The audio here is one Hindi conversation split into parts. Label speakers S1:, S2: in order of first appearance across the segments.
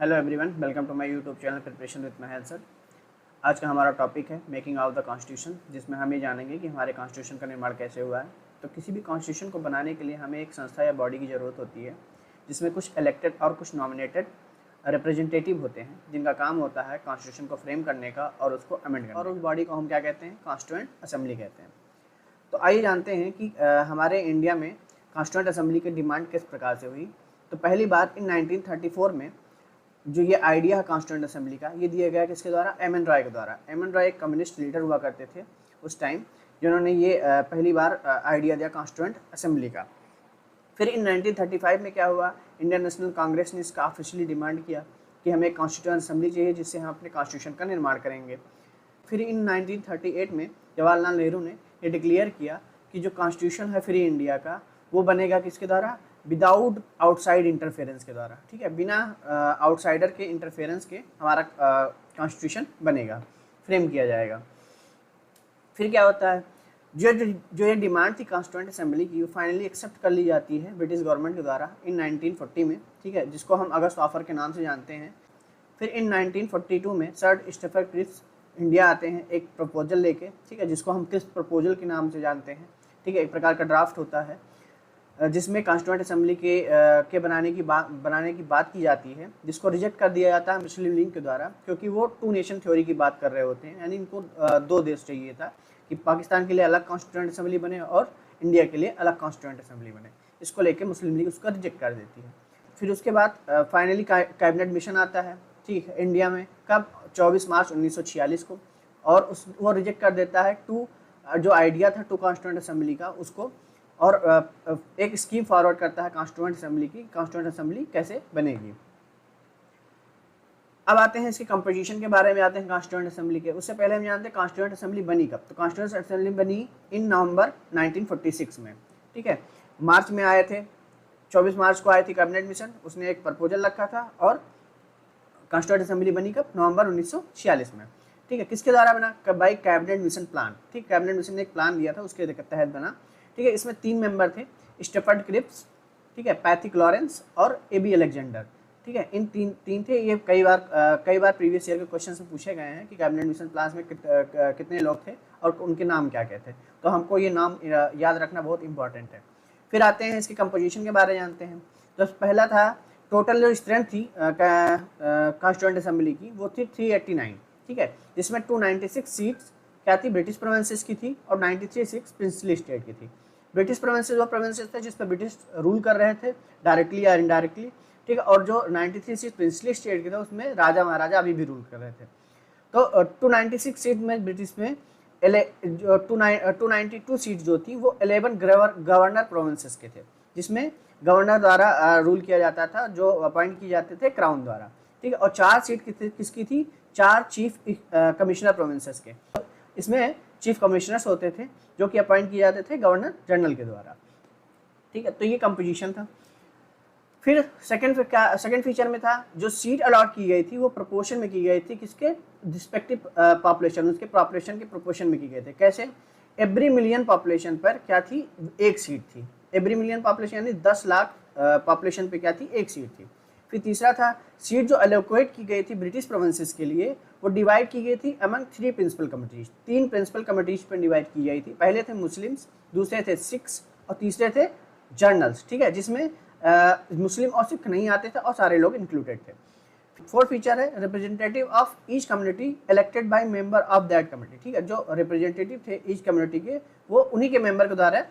S1: Hello everyone, welcome to my YouTube channel preparation with my sir. आज का हमारा टॉपिक है मेकिंग ऑफ द कॉन्स्टिट्यूशन, जिसमें हम ये जानेंगे कि हमारे कॉन्स्टिट्यूशन का निर्माण कैसे हुआ है। तो किसी भी कॉन्स्टिट्यूशन को बनाने के लिए हमें एक संस्था या बॉडी की ज़रूरत होती है, जिसमें कुछ इलेक्टेड और कुछ नॉमिनेटेड रिप्रेजेंटेटिव होते हैं, जिनका काम होता है कॉन्स्टिट्यूशन को फ्रेम करने का और उसको अमेंड करने का। और उस बॉडी को हम क्या कहते हैं? कॉन्स्टिट्यूएंट असेंबली कहते हैं। तो आइए जानते हैं कि हमारे इंडिया में कॉन्स्टिट्यूएंट असेंबली की डिमांड किस प्रकार से हुई। तो पहली बार इन 1934 में जो ये आइडिया है कॉन्स्टिट्यूएंट असेंबली का, ये दिया गया किसके द्वारा? एम एन रॉय के द्वारा। एम एन रॉय एक कम्युनिस्ट लीडर हुआ करते थे उस टाइम, जिन्होंने ये पहली बार आइडिया दिया कॉन्स्टिट्यूएंट असेंबली का। फिर इन 1935 में क्या हुआ? इंडियन नेशनल कांग्रेस ने इसका ऑफिशियली डिमांड किया कि हमें एक कॉन्स्टिट्यूएंट असेंबली चाहिए, जिससे हम अपने कॉन्स्टिट्यूशन का निर्माण करेंगे। फिर इन 1938 में जवाहरलाल नेहरू ने ये डिक्लेयर किया कि जो कॉन्स्टिट्यूशन है फ्री इंडिया का, वो बनेगा किसके द्वारा? विदाउट आउटसाइड इंटरफेरेंस के द्वारा। ठीक है, बिना आउटसाइडर के इंटरफेरेंस के हमारा कॉन्स्टिट्यूशन बनेगा, फ्रेम किया जाएगा। फिर क्या होता है? जो ये डिमांड थी कॉन्स्टिट्यूएंट असेंबली की, वो फाइनली एक्सेप्ट कर ली जाती है ब्रिटिश गवर्नमेंट के द्वारा इन 1940 में। ठीक है, जिसको हम अगस्त ऑफर के नाम से जानते हैं। फिर इन 1942 में सर स्टीफन क्रिप्स इंडिया आते हैं एक प्रपोजल लेके, ठीक है, जिसको हम क्रिप्स प्रपोजल के नाम से जानते हैं। ठीक है, एक प्रकार का ड्राफ्ट होता है जिसमें कॉन्स्टिट्यूएंट असेंबली के बनाने की बात की जाती है, जिसको रिजेक्ट कर दिया जाता है मुस्लिम लीग के द्वारा, क्योंकि वो टू नेशन थ्योरी की बात कर रहे होते हैं। यानी इनको दो देश चाहिए था कि पाकिस्तान के लिए अलग कॉन्स्टिट्यूएंट असेंबली बने और इंडिया के लिए अलग कॉन्स्टिट्यूएंट असेंबली बने। इसको लेकर मुस्लिम लीग उसका रिजेक्ट कर देती है। फिर उसके बाद फाइनली कैबिनेट मिशन आता है, ठीक है, इंडिया में कब? 24 मार्च 1946 को। और वो रिजेक्ट कर देता है जो आइडिया था टू कॉन्स्टिट्यूएंट असेंबली का, उसको, और एक स्कीम फॉरवर्ड करता है कॉन्स्टिट्यूएंट असेंबली की, कॉन्स्टिट्यूएंट असेंबली कैसे बनेगी। अब आते हैं इसके कंपोजिशन के बारे में, आते हैं कॉन्स्टिट्यूएंट असेंबली के। उससे पहले हम जानते हैं कॉन्स्टिट्यूएंट असेंबली बनी कब। तो कॉन्स्टिट्यूएंट असेंबली बनी इन नवंबर 1946 में। ठीक है, मार्च में आए थे, 24 मार्च को आई थी कैबिनेट मिशन, उसने एक प्रपोजल रखा था। और कॉन्स्टिट्यूएंट असेंबली बनी कब? नवंबर 1946 में। ठीक है, किसके द्वारा बना? By cabinet mission plan. ठीक, कैबिनेट मिशन ने एक प्लान दिया था, उसके तहत बना। ठीक है, इसमें 3 मेंबर थे, स्टीफन क्रिप्स, ठीक है, पैथिक लॉरेंस और एबी अलेक्जेंडर। ठीक है, इन तीन थे। ये कई बार प्रीवियस ईयर के क्वेश्चन में पूछे गए हैं कि कैबिनेट मिशन प्लान में कितने लोग थे और उनके नाम क्या क्या थे। तो हमको ये नाम याद रखना बहुत इंपॉर्टेंट है। फिर आते हैं इसकी कंपोजिशन के बारे में जानते हैं। तो पहला था, टोटल जो स्ट्रेंथ थी कॉन्स्टिट्यूएंट असेंबली की, वो थी 389। ठीक है, जिसमें 296 सीट्स क्या थी? ब्रिटिश प्रोविंसेस की थी, और 93 सीट्स प्रिंसली स्टेट की थी। ब्रिटिश प्रोविंसेस वो प्रोविंसेस थे जिस पर ब्रिटिश रूल कर रहे थे डायरेक्टली या इनडायरेक्टली। ठीक है, और जो 93 सीट प्रिंसली स्टेट के थे, उसमें राजा महाराजा अभी भी रूल कर रहे थे। तो 296 सीट में ब्रिटिश में 292 सीट जो थी वो 11 गवर्नर प्रोविंसेस के थे, जिसमें गवर्नर द्वारा रूल किया जाता था, जो अपॉइंट किए जाते थे क्राउन द्वारा। ठीक है, और 4 सीट किसकी थी? 4 चीफ कमिश्नर प्रोविंसेस के। इसमें चीफ कमिश्नर्स होते थे जो कि अपॉइंट किए जाते थे गवर्नर जनरल के द्वारा। ठीक है, तो ये कंपोजिशन था। फिर सेकंड फीचर में था, जो सीट अलॉट की गई थी वो प्रोपोर्शन में की गई थी, किसके? रिस्पेक्टिव पॉपुलेशन, उसके पॉपुलेशन के प्रोपोर्शन में की गए थे। कैसे? एवरी मिलियन पॉपुलेशन पर क्या थी? एक सीट थी। एवरी मिलियन पॉपुलेशन यानी 10 लाख पॉपुलेशन पे क्या थी? एक सीट थी। फिर तीसरा था, सीट जो एलोकेट की गई थी ब्रिटिश प्रोविंसेस के लिए, वो डिवाइड की गई थी among 3 principal committees. 3 principal committees पर डिवाइड की गई थी। पहले थे मुस्लिम्स, दूसरे थे सिख्स, और तीसरे थे जर्नल्स। ठीक है, जिसमें मुस्लिम और सिख नहीं आते थे और सारे लोग इंक्लूडेड थे। फोर्थ फीचर है, representative of each community elected by member of that community. ठीक है, जो रिप्रेजेंटेटिव थे ईच कम्युनिटी के, वो उन्हीं के मेंबर के द्वारा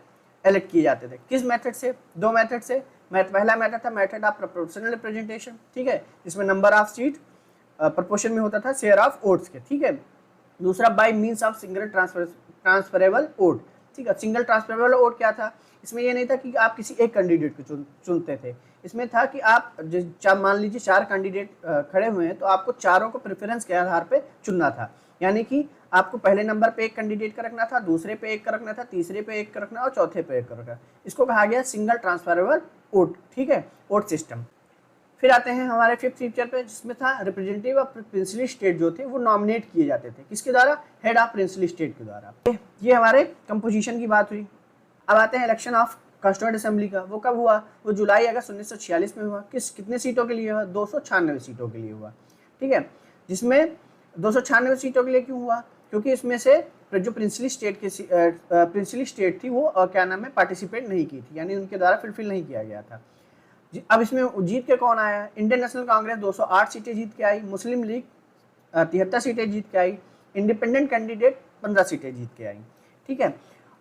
S1: इलेक्ट किए जाते थे। किस मेथड से? 2 मेथड से। पहला मेथड था मेथड ऑफ प्रोपोर्शनल रिप्रेजेंटेशन, ठीक है, जिसमें नंबर ऑफ सीट प्रोपोर्शन में होता था शेयर ऑफ वोट्स के। ठीक है, दूसरा by means of single transferable vote. ठीक है, सिंगल ट्रांसफरेबल वोट क्या था? इसमें ये नहीं था कि आप किसी एक कैंडिडेट को चुनते थे। इसमें था कि आप मान लीजिए 4 कैंडिडेट खड़े हुए हैं, तो आपको चारों को प्रेफरेंस के आधार पे चुनना था। यानी कि आपको पहले नंबर पे एक कैंडिडेट का रखना था, दूसरे पे एक का रखना था, तीसरे पे एक का रखना और चौथे पे एक का रखना। इसको कहा गया सिंगल ट्रांसफरेबल वोट। ठीक है, वोट सिस्टम। फिर आते हैं हमारे 5th फीचर पे, जिसमें था रिप्रेजेंटेटिव ऑफ प्रिंसली स्टेट जो थे वो नॉमिनेट किए जाते थे। किसके द्वारा? हेड ऑफ प्रिंसली स्टेट के द्वारा। ये हमारे कंपोजिशन की बात हुई। अब आते हैं इलेक्शन ऑफ कॉन्स्टिट्यूएंट असेंबली का, वो कब हुआ? वो जुलाई अगस्त 1946 में हुआ। कितने सीटों के लिए हुआ? 296 सीटों के लिए हुआ, ठीक है। जिसमें 296 सीटों के लिए क्यों हुआ? क्योंकि इसमें से जो प्रिंसली स्टेट थी वो क्या नाम है, पार्टिसिपेट नहीं की थी, यानी उनके द्वारा फुलफिल नहीं किया गया था। अब इसमें जीत के कौन आया? इंडियन नेशनल कांग्रेस 208 सीटें जीत के आई, मुस्लिम लीग 73 सीटें जीत के आई, इंडिपेंडेंट कैंडिडेट 15 सीटें जीत के आई, ठीक है।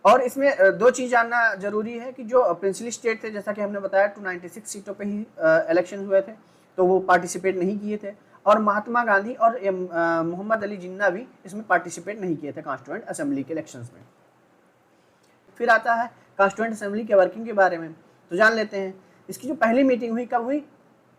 S1: और इसमें दो चीज़ जानना जरूरी है कि जो प्रिंसली स्टेट थे, जैसा कि हमने बताया 296 सीटों पे ही इलेक्शन हुए थे, तो वो पार्टिसिपेट नहीं किए थे। और महात्मा गांधी और मोहम्मद अली जिन्ना भी इसमें पार्टिसिपेट नहीं किए थे कॉन्स्टिट्यूएंट असेंबली के इलेक्शंस में। फिर आता है कॉन्स्टिट्यूएंट असेंबली के वर्किंग के बारे में, तो जान लेते हैं। इसकी जो पहली मीटिंग हुई कब हुई?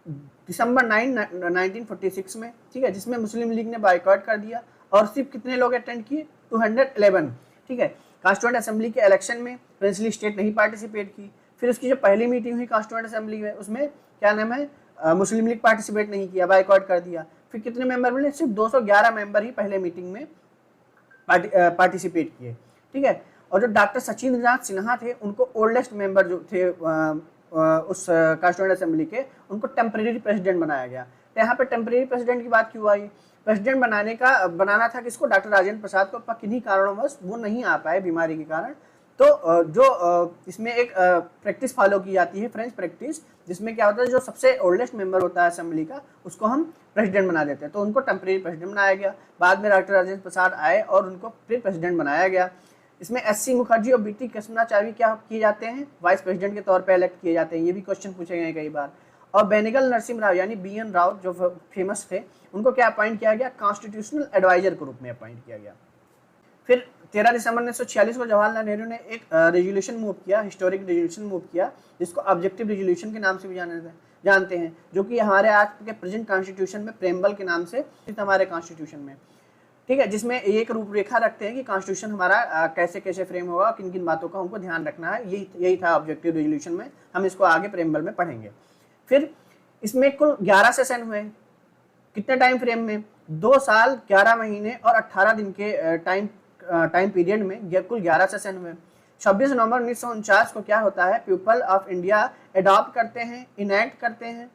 S1: दिसंबर 9, 1946 में, ठीक है, जिसमें मुस्लिम लीग ने बायकॉट कर दिया। और सिर्फ कितने लोग अटेंड किए? 211, ठीक है। कॉन्स्टिट्यूएंट असेंबली के इलेक्शन में प्रिंसली स्टेट नहीं पार्टिसिपेट की। फिर उसकी जो पहली मीटिंग हुई कॉन्स्टिट्यूएंट असेंबली में, उसमें क्या नाम है, मुस्लिम लीग पार्टिसिपेट नहीं किया, बायकॉट कर दिया। फिर कितने मेंबर मिले? सिर्फ 211 मेंबर ही पहले मीटिंग में पार्टिसिपेट किए, ठीक है। और जो डॉक्टर सचिंद्रनाथ सिन्हा थे, उनको ओल्डेस्ट मेंबर जो थे उस कॉन्स्टिट्यूएंट असेंबली के, उनको टेम्परेरी प्रेसिडेंट बनाया गया। तो यहाँ पे टेम्परेरी प्रेसिडेंट की बात क्यों आई? प्रेसिडेंट बनाना था किसको? डॉक्टर राजेंद्र प्रसाद को, पर किन्हीं कारणवश वो नहीं आ पाए बीमारी के कारण। तो जो इसमें एक प्रैक्टिस फॉलो की जाती है, फ्रेंच प्रैक्टिस, जिसमें क्या होता है, जो सबसे ओल्डेस्ट मेंबर होता है असेंबली का, उसको हम प्रेसिडेंट बना देते हैं। तो उनको टेम्परेरी प्रेसिडेंट बनाया गया। बाद में डॉक्टर राजेंद्र प्रसाद आए और उनको फिर प्रेसिडेंट बनाया गया। इसमें एस.सी. मुखर्जी और बी.टी. कृष्णाचार्य क्या किए जाते हैं? वाइस प्रेसिडेंट के तौर पर इलेक्ट किए जाते हैं। ये भी क्वेश्चन पूछे गए कई बार। और बेनिगल नरसिम्हा राव यानी बी.एन. राव जो फेमस थे, उनको क्या अपॉइंट किया गया? कॉन्स्टिट्यूशनल एडवाइजर के रूप में अपॉइंट किया गया। फिर 13 दिसंबर 1946 को जवाहरलाल नेहरू ने एक रेजोल्यूशन मूव किया, हिस्टोरिक रेजोल्यूशन मूव किया, जिसको ऑब्जेक्टिव रेजोल्यूशन के नाम से भी जानते हैं, जो कि हमारे आज के प्रेजेंट कॉन्स्टिट्यूशन में प्रेम्बल के नाम से हमारे कॉन्स्टिट्यूशन में, ठीक है, जिसमें एक रूपरेखा रखते हैं कि कॉन्स्टिट्यूशन हमारा कैसे कैसे फ्रेम होगा, किन किन बातों का हमको ध्यान रखना है। यही था ऑब्जेक्टिव रेजोल्यूशन में। हम इसको आगे प्रेम्बल में पढ़ेंगे। फिर इसमें कुल 11 सेशन हुए। कितने टाइम फ्रेम में? 2 साल 11 महीने और 18 दिन के टाइम पीरियड में कुल 11 सेशन हुए। 26 नवंबर 1949 को क्या होता है? पीपल ऑफ इंडिया एडॉप्ट करते हैं, इनैक्ट करते हैं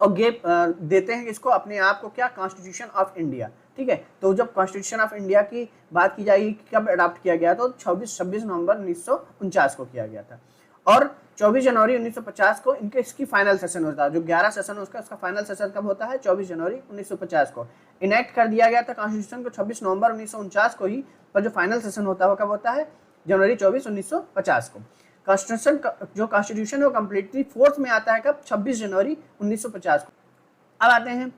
S1: और देते हैं इसको अपने आप को क्या? कॉन्स्टिट्यूशन ऑफ इंडिया, ठीक है। तो जब कॉन्स्टिट्यूशन ऑफ इंडिया की बात की जाएगी कब अडॉप्ट किया गया, तो 26 नवंबर 1949 को किया गया था। और 24 जनवरी 1950 को इसकी फाइनल सेशन होता है। जो 11 सेशन उसका फाइनल सेशन कब होता है? 24 जनवरी 1950 को। इनैक्ट कर दिया गया था कॉन्स्टिट्यूशन को 26 नवंबर 1949 को ही, पर जो फाइनल सेशन होता है वो कब होता है? जनवरी 24, 1950 को। कॉन्स्टिट्यूशन वो कम्प्लीटली फोर्स में आता है कब? 26 जनवरी 1950 को। अब आते हैं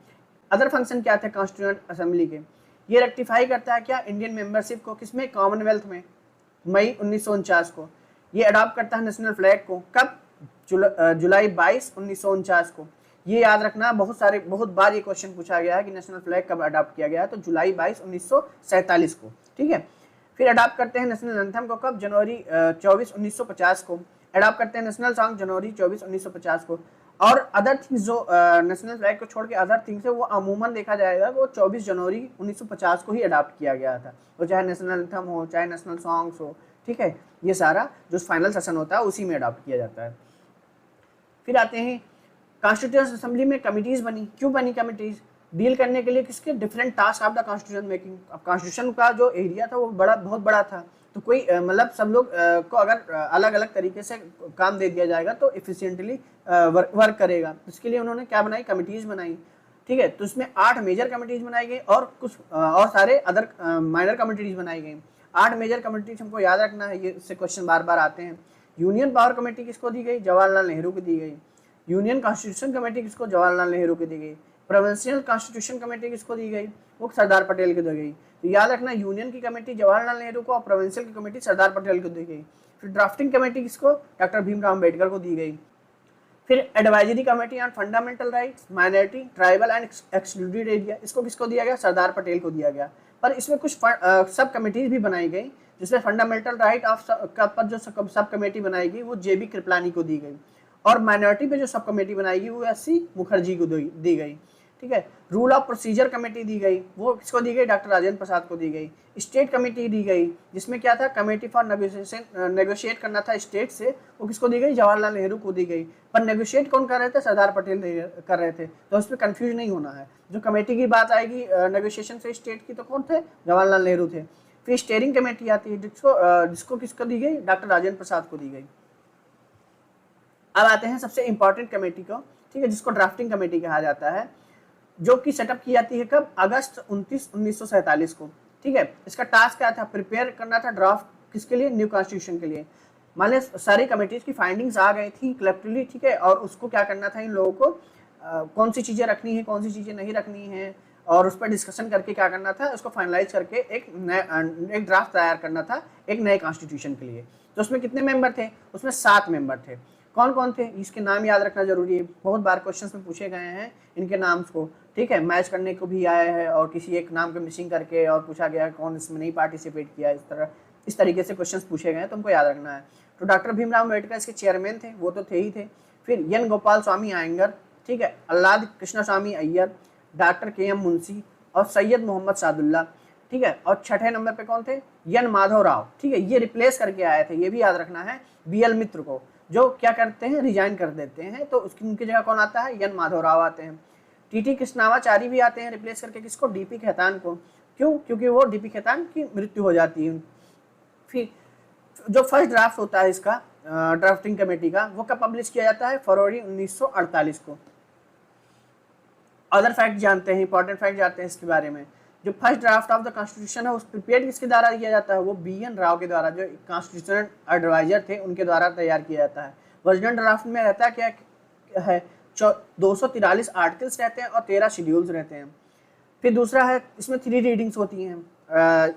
S1: अदर फंक्शन क्या थे कॉन्स्टिट्यूएंट असेंबली के। ये रेक्टिफाई करता है क्या? इंडियन मेंबरशिप को, किसमें? कॉमनवेल्थ में, मई 1949 को। ये अडॉप्ट करता है नेशनल फ्लैग को, कब? जुलाई 22, 1949 को। ये याद रखना, बहुत बार ये क्वेश्चन पूछा गया है कि नेशनल फ्लैग कब अडॉप्ट किया गया है, तो जुलाई 22, 1947 को, ठीक है। फिर अडॉप्ट करते हैं नेशनल एंथम को कब? जनवरी 24, 1950 को। अडॉप्ट करते हैं नेशनल सॉन्ग जनवरी 24, 1950 को। और अदर थिंग्स जो नेशनल फ्लैग को छोड़ के अदर थिंग्स है, वो अमूमन देखा जाएगा वो 24 जनवरी 1950 को ही अडॉप्ट किया गया था। वो चाहे नेशनल एंथम हो, चाहे नेशनल सॉन्ग्स हो, ठीक है, ये सारा जो फाइनल सेशन होता है उसी में अडॉप्ट किया जाता है। फिर आते हैं कॉन्स्टिट्यूशन असेंबली में कमिटीज़ बनी। क्यों बनी कमिटीज़? डील करने के लिए किसके? Different task of the constitution making. अब कॉन्स्टिट्यूशन का जो एरिया था वो बहुत बड़ा था, तो कोई मतलब सब लोग को अगर अलग अलग तरीके से काम दे दिया जाएगा तो इफिशिएंटली वर्क करेगा। इसके लिए उन्होंने क्या बनाई? कमिटीज़ बनाई, ठीक है। तो इसमें 8 मेजर कमिटीज़ बनाई गई और कुछ और सारे अदर माइनर कमिटीज़ बनाई गई। 8 मेजर कमिटीज़ हमको याद रखना है, ये इससे क्वेश्चन बार बार आते हैं। यूनियन पावर कमेटी किसको दी गई? जवाहरलाल नेहरू को दी गई। यूनियन कॉन्स्टिट्यूशन कमेटी किसको? जवाहरलाल नेहरू को दी गई। प्रोविंशियल कॉन्स्टिट्यूशन कमेटी किसको दी गई? वो सरदार पटेल को दी गई। तो याद रखना, यूनियन की कमेटी जवाहरलाल नेहरू को और प्रोविंशियल की कमेटी सरदार पटेल को दी गई। फिर ड्राफ्टिंग कमेटी किसको? डॉक्टर भीमराव अम्बेडकर को दी गई। फिर advisory committee on fundamental rights, minority, tribal and excluded area, इसको किसको दिया गया? सरदार पटेल को दिया गया। पर इसमें कुछ सब कमेटीज भी बनाई गई, जिसमें फंडामेंटल राइट ऑफ पर जो सब कमेटी बनाई गई वो जे बी कृपलानी को दी गई। और माइनॉरिटी पे जो सब कमेटी बनाई गई वो एस.सी. मुखर्जी को दी गई। ठीक है। रूल ऑफ प्रोसीजर कमेटी दी गई, वो किसको दी गई, डॉक्टर राजेंद्र प्रसाद को दी गई। स्टेट कमेटी दी गई, जिसमें क्या था, कमेटी फॉर नेगोशिएट करना था स्टेट से, वो किसको दी गई, जवाहरलाल नेहरू को दी गई। पर नेगोशिएट कौन कर रहे थे, सरदार पटेल कर रहे थे, तो उसमें कंफ्यूज नहीं होना है। जो कमेटी की बात आएगी नेगोशिएशन से स्टेट की, तो कौन थे, जवाहरलाल नेहरू थे। फिर स्टेयरिंग कमेटी आती है, जिसको किसको दी गई, डॉक्टर राजेंद्र प्रसाद को दी गई। अब आते हैं सबसे इंपॉर्टेंट कमेटी को, ठीक है, जिसको ड्राफ्टिंग कमेटी कहा जाता है, जो कि सेटअप की जाती है कब, अगस्त 29, 1947 को, ठीक है। इसका टास्क क्या था, प्रिपेयर करना था ड्राफ्ट किसके लिए, न्यू कॉन्स्टिट्यूशन के लिए। मान लीजिए सारी कमेटीज की फाइंडिंग्स आ गई थी कलेक्टिवली, ठीक है, और उसको क्या करना था, इन लोगों को कौन सी चीज़ें रखनी है, कौन सी चीज़ें नहीं रखनी है, और उस पर डिस्कशन करके क्या करना था, उसको फाइनलाइज करके एक ड्राफ्ट तैयार करना था एक नए कॉन्स्टिट्यूशन के लिए। तो उसमें कितने मेंबर थे, उसमें 7 मेंबर थे। कौन कौन थे, इसके नाम याद रखना जरूरी है, बहुत बार क्वेश्चंस में पूछे गए हैं इनके नाम को, ठीक है, मैच करने को भी आया है, और किसी एक नाम को मिसिंग करके और पूछा गया कौन इसमें नहीं पार्टिसिपेट किया, इस तरीके से क्वेश्चंस पूछे गए हैं, तुमको याद रखना है। तो डॉक्टर भीमराव अम्बेडकर इसके चेयरमैन थे, वो तो थे ही थे। फिर एन गोपाल स्वामी आयंगर, ठीक है, अल्लाद कृष्ण स्वामी अय्यर, डॉक्टर के एम मुंशी और सैयद मोहम्मद सादुल्ला, ठीक है। और छठे नंबर पे कौन थे, एन माधव राव, ठीक है, ये रिप्लेस करके आए थे, ये भी याद रखना है, BL मित्र को, जो क्या करते हैं, रिजाइन कर देते हैं, तो उसकी उनकी जगह कौन आता है, एन माधव राव आते हैं। TT कृष्णावाचारी भी आते हैं रिप्लेस करके किसको, DP खेतान को। क्यों, क्योंकि वो DP खेतान की मृत्यु हो जाती है। फिर जो फर्स्ट ड्राफ्ट होता है इसका ड्राफ्टिंग कमेटी का, वो कब पब्लिश किया जाता है, फरवरी 1948 को। अदर फैक्ट जानते हैं, इंपॉर्टेंट फैक्ट जानते हैं इसके बारे में। जो first draft of the constitution है, उस प्रिपेयर किसके द्वारा किया जाता है, वो BN राव के द्वारा, जो कॉन्स्टिट्यूशनल एडवाइजर थे, उनके द्वारा तैयार किया जाता है। ओरिजिनल ड्राफ्ट में रहता क्या है, 243 आर्टिकल्स रहते हैं और 13 शेड्यूल्स रहते हैं। फिर दूसरा है, इसमें 3 रीडिंग्स होती हैं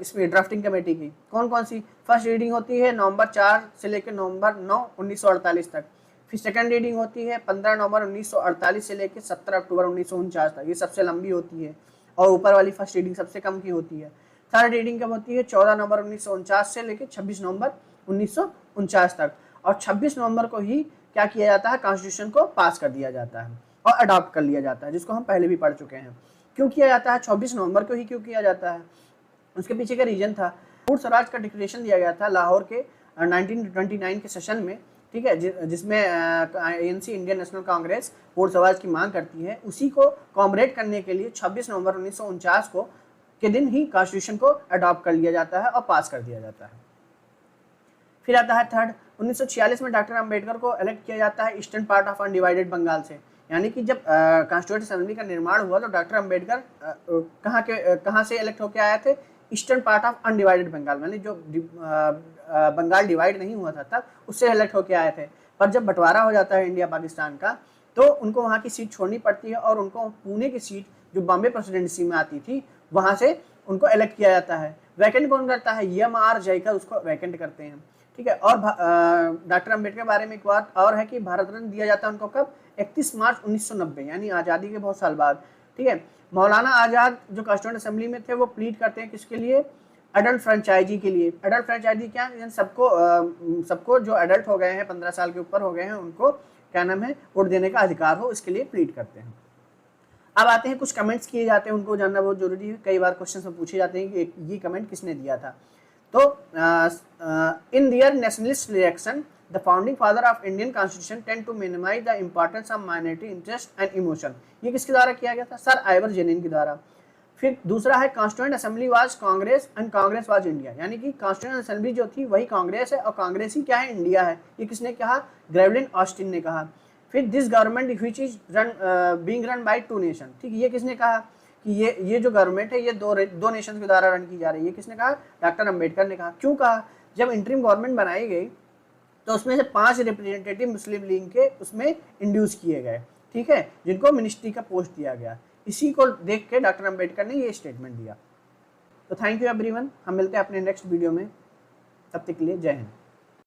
S1: इसमें ड्राफ्टिंग कमेटी की। कौन कौन सी, फर्स्ट रीडिंग होती है नवंबर 4 से लेकर नवंबर 9, 1948 तक। फिर सेकंड रीडिंग होती है 15 नवंबर 1948 से लेकर 17 अक्टूबर 1949 तक, ये सबसे लंबी होती है, और ऊपर वाली फर्स्ट रीडिंग सबसे कम की होती है। थर्ड रीडिंग कब होती है, 14 नवंबर 1949 से लेकर 26 नवंबर 1949 तक, और 26 नवंबर को ही क्या किया जाता है, कॉन्स्टिट्यूशन को पास कर दिया जाता है और अडॉप्ट कर लिया जाता है, जिसको हम पहले भी पढ़ चुके हैं। क्यों किया जाता है, 26 नवंबर को ही क्यों किया जाता है, उसके पीछे का रीजन था, पूर्ण स्वराज का डिक्लेरेशन दिया गया था लाहौर के 1929 के सेशन में, ठीक है, जिसमें ANC इंडियन नेशनल कांग्रेस पूर्ण स्वराज की मांग करती है। उसी को कॉमरेड करने के लिए 26 नवंबर 1949 को के दिन ही कॉन्स्टिट्यूशन को अडॉप्ट कर लिया जाता है और पास कर दिया जाता है। फिर आता है थर्ड, 1946 में डॉक्टर अम्बेडकर को इलेक्ट किया जाता है eastern part of undivided Bengal से। यानी कि जब कॉन्स्टिट्यूएंट असेंबली का निर्माण हुआ तो डॉक्टर अम्बेडकर कहाँ से इलेक्ट होकर आए थे, eastern part of undivided Bengal, यानी जो बंगाल डिवाइड नहीं हुआ था तब, उससे इलेक्ट होकर आए थे। पर जब बंटवारा हो जाता है इंडिया पाकिस्तान का, तो उनको वहाँ की सीट छोड़नी पड़ती है और उनको पुणे की सीट जो बॉम्बे प्रेसिडेंसी में आती थी, वहाँ से उनको इलेक्ट किया जाता है। वैकेंट कौन करता है, EMR जयकर उसको वैकेंट करते हैं, ठीक है। और डॉक्टर अम्बेडकर के बारे में एक बात और है कि भारत रत्न दिया जाता है उनको कब, 31 मार्च 1990, यानी आज़ादी के बहुत साल बाद, ठीक है। मौलाना आज़ाद जो कॉन्स्टिट्यूएंट असेंबली में थे, वो प्लीड करते हैं किसके लिए, एडल्ट फ्रेंचाइजी के लिए। एडल्ट फ्रेंचाइजी क्या, सबको जो एडल्ट हो गए हैं, 15 साल के ऊपर हो गए हैं, उनको क्या नाम है, वोट देने का अधिकार हो, इसके लिए प्लीड करते हैं। अब आते हैं कुछ कमेंट्स किए जाते हैं, उनको जानना बहुत जरूरी है, कई बार क्वेश्चन में पूछे जाते हैं कि ये कमेंट किसने दिया था। तो in their nationalist reaction the founding father of Indian constitution tend to minimise the importance of minority interest and emotion. ये किसके द्वारा किया गया था, सर आइवर जेनिन के द्वारा। फिर दूसरा है constituent assembly was Congress and Congress was India, यानी कि कॉन्स्टिट्यूएंट असेंबली जो थी वही कांग्रेस है और कांग्रेस ही क्या है, इंडिया है। ये किसने कहा, ग्रेवलिन ऑस्टिन ने कहा। फिर this government which is being run by 2 nation, ठीक, ये किसने कहा कि ये जो गवर्नमेंट है ये दो नेशन के द्वारा रन की जा रही है, ये किसने कहा, डॉक्टर अम्बेडकर ने कहा। क्यों कहा, जब इंटरिम गवर्नमेंट बनाई गई तो उसमें से 5 रिप्रेजेंटेटिव मुस्लिम लीग के उसमें इंड्यूस किए गए, ठीक है, जिनको मिनिस्ट्री का पोस्ट दिया गया। इसी को देख के डॉक्टर अम्बेडकर ने ये स्टेटमेंट दिया। तो थैंक यू एवरीवन, हम मिलते हैं अपने नेक्स्ट वीडियो में, तब तक के लिए जय हिंद।